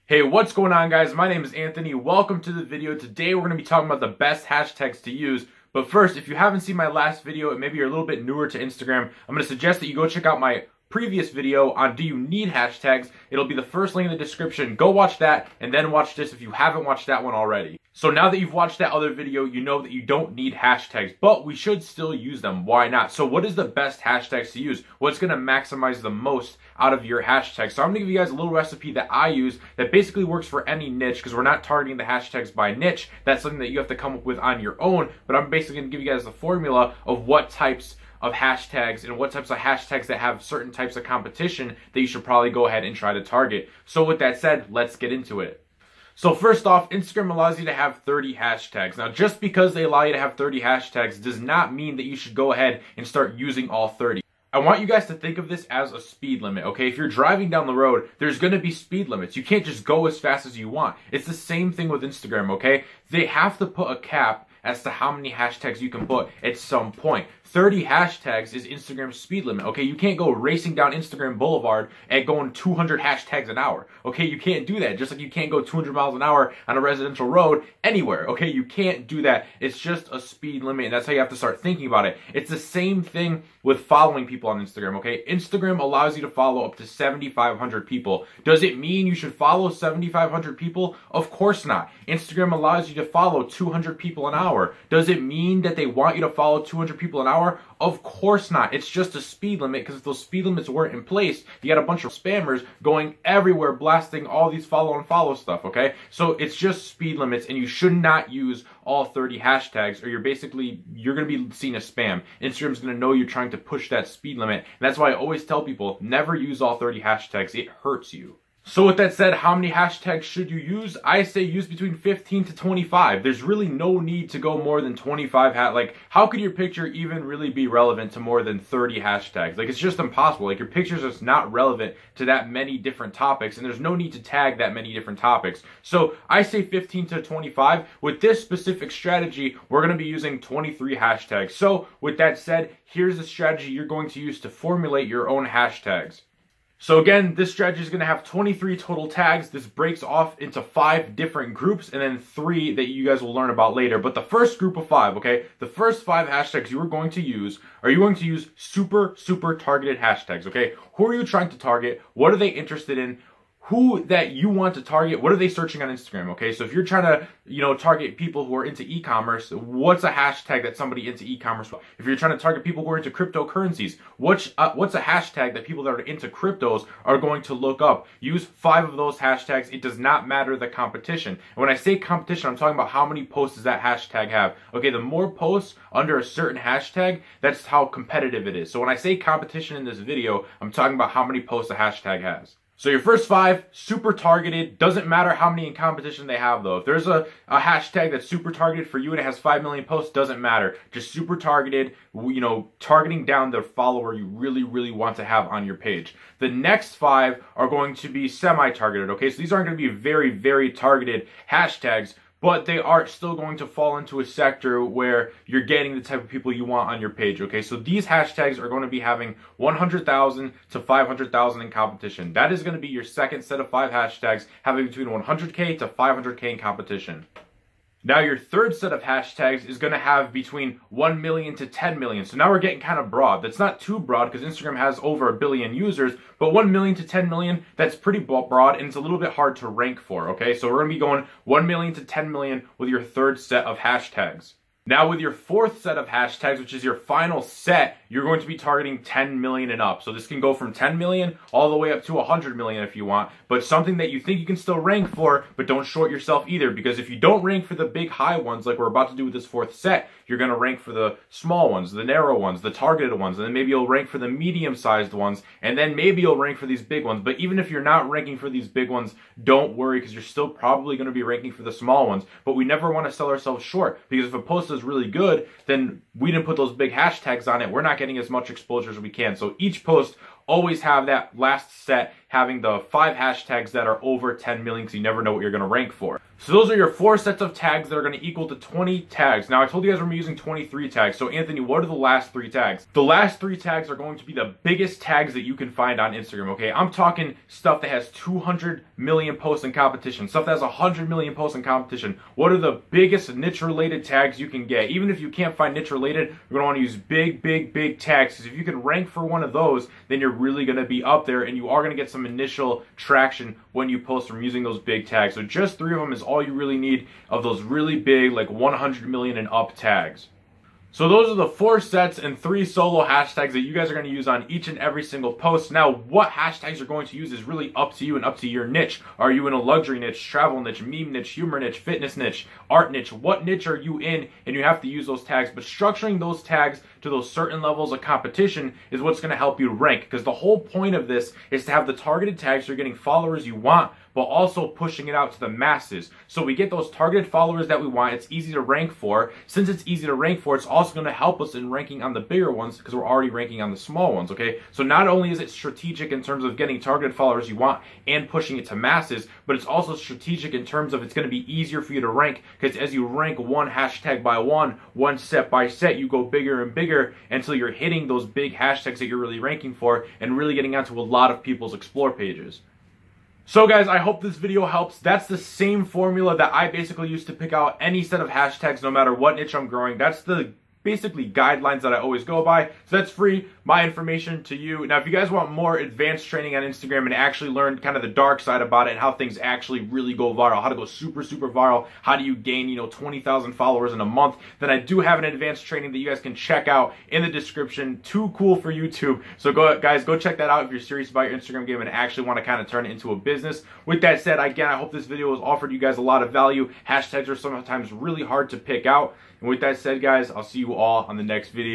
Hey, what's going on, guys? My name is Anthony. Welcome to the video. Today we're going to be talking about the best hashtags to use. But first, if you haven't seen my last video and maybe you're a little bit newer to Instagram, I'm going to suggest that you go check out my previous video on do you need hashtags. It'll be the first link in the description. Go watch that and then watch this if you haven't watched that one already. So now that you've watched that other video, you know that you don't need hashtags, but we should still use them. Why not? So what is the best hashtags to use? What's going to maximize the most out of your hashtags? So I'm going to give you guys a little recipe that I use that basically works for any niche, because we're not targeting the hashtags by niche. That's something that you have to come up with on your own, but I'm basically going to give you guys the formula of what types of hashtags and what types of hashtags that have certain types of competition that you should probably go ahead and try to target. So with that said, let's get into it. So first off, Instagram allows you to have 30 hashtags. Now, just because they allow you to have 30 hashtags does not mean that you should go ahead and start using all 30. I want you guys to think of this as a speed limit, okay? If you're driving down the road, there's going to be speed limits. You can't just go as fast as you want. It's the same thing with Instagram, okay? They have to put a cap as to how many hashtags you can put at some point. 30 hashtags is Instagram's speed limit, okay? You can't go racing down Instagram Boulevard at going 200 hashtags an hour, okay? You can't do that, just like you can't go 200 miles an hour on a residential road anywhere, okay? You can't do that. It's just a speed limit, and that's how you have to start thinking about it. It's the same thing with following people on Instagram, okay? Instagram allows you to follow up to 7,500 people. Does it mean you should follow 7,500 people? Of course not. Instagram allows you to follow 200 people an hour. Does it mean that they want you to follow 200 people an hour? Of course not. It's just a speed limit, because if those speed limits weren't in place, you got a bunch of spammers going everywhere blasting all these follow and follow stuff, okay? So it's just speed limits, and you should not use all 30 hashtags, or you're going to be seen as spam. Instagram's going to know you're trying to push that speed limit, and that's why I always tell people, never use all 30 hashtags. It hurts you. So with that said, how many hashtags should you use? I say use between 15 to 25. There's really no need to go more than 25. Like, how could your picture even really be relevant to more than 30 hashtags? Like, it's just impossible. Like, your picture's just not relevant to that many different topics, and there's no need to tag that many different topics. So I say 15 to 25. With this specific strategy, we're going to be using 23 hashtags. So with that said, here's the strategy you're going to use to formulate your own hashtags. So again, this strategy is going to have 23 total tags. This breaks off into 5 different groups and then 3 that you guys will learn about later. But the first group of 5, okay, the first 5 hashtags you are going to use super targeted hashtags, okay? Who are you trying to target? What are they interested in? Who that you want to target, what are they searching on Instagram, okay? So if you're trying to, target people who are into e-commerce, what's a hashtag that somebody into e-commerce? If you're trying to target people who are into cryptocurrencies, what's a hashtag that people that are into cryptos are going to look up? Use 5 of those hashtags. It does not matter the competition. And when I say competition, I'm talking about how many posts does that hashtag have. Okay, the more posts under a certain hashtag, that's how competitive it is. So when I say competition in this video, I'm talking about how many posts a hashtag has. So your first 5, super targeted. Doesn't matter how many in competition they have, though. If there's a hashtag that's super targeted for you and it has 5 million posts, doesn't matter. Just super targeted, targeting down the follower you really want to have on your page. The next 5 are going to be semi-targeted, okay? So these aren't going to be very targeted hashtags, but they are still going to fall into a sector where you're getting the type of people you want on your page, okay? So these hashtags are going to be having 100,000 to 500,000 in competition. That is going to be your second set of 5 hashtags having between 100K to 500K in competition. Now your third set of hashtags is going to have between 1 million to 10 million. So now we're getting kind of broad. That's not too broad because Instagram has over 1 billion users, but 1 million to 10 million, that's pretty broad and it's a little bit hard to rank for, okay? So we're going to be going 1 million to 10 million with your third set of hashtags. Now with your fourth set of hashtags, which is your final set, you're going to be targeting 10 million and up. So this can go from 10 million all the way up to 100 million if you want, but something that you think you can still rank for, but don't short yourself either, because if you don't rank for the big high ones like we're about to do with this fourth set, you're going to rank for the small ones, the narrow ones, the targeted ones, and then maybe you'll rank for the medium-sized ones, and then maybe you'll rank for these big ones. But even if you're not ranking for these big ones, don't worry, because you're still probably going to be ranking for the small ones. But we never want to sell ourselves short, because if a post is really good, then we didn't put those big hashtags on it. We're not getting as much exposure as we can. So each post always have that last set having the 5 hashtags that are over 10 million, because you never know what you're going to rank for. So those are your 4 sets of tags that are going to equal to 20 tags. Now I told you guys we're using 23 tags. So Anthony, what are the last 3 tags? The last 3 tags are going to be the biggest tags that you can find on Instagram, okay? I'm talking stuff that has 200 million posts in competition, stuff that has 100 million posts in competition. What are the biggest niche related tags you can get? Even if you can't find niche related, you're going to want to use big tags, because if you can rank for one of those, then you're really going to be up there, and you are going to get some initial traction when you post from using those big tags. So just 3 of them is all you really need of those really big, like 100 million and up tags. So those are the 4 sets and 3 solo hashtags that you guys are going to use on each and every single post. Now, what hashtags you're going to use is really up to you and up to your niche. Are you in a luxury niche, travel niche, meme niche, humor niche, fitness niche, art niche? What niche are you in? And you have to use those tags. But structuring those tags to those certain levels of competition is what's going to help you rank. Because the whole point of this is to have the targeted tags so you're getting followers you want, but also pushing it out to the masses. So we get those targeted followers that we want. It's easy to rank for. Since it's easy to rank for, it's also going to help us in ranking on the bigger ones, because we're already ranking on the small ones, okay? So not only is it strategic in terms of getting targeted followers you want and pushing it to masses, but it's also strategic in terms of it's going to be easier for you to rank, because as you rank one hashtag by one set by set, you go bigger and bigger until you're hitting those big hashtags that you're really ranking for and really getting onto a lot of people's explore pages. So guys, I hope this video helps. That's the same formula that I basically use to pick out any set of hashtags no matter what niche I'm growing. That's the basically guidelines that I always go by. So that's free, my information to you. Now, if you guys want more advanced training on Instagram and actually learn kind of the dark side about it and how things actually really go viral, how to go super viral, how do you gain, 20,000 followers in a month, then I do have an advanced training that you guys can check out in the description. Too cool for YouTube. So guys, go check that out if you're serious about your Instagram game and actually want to kind of turn it into a business. With that said, again, I hope this video has offered you guys a lot of value. Hashtags are sometimes really hard to pick out. And with that said, guys, I'll see you all on the next video.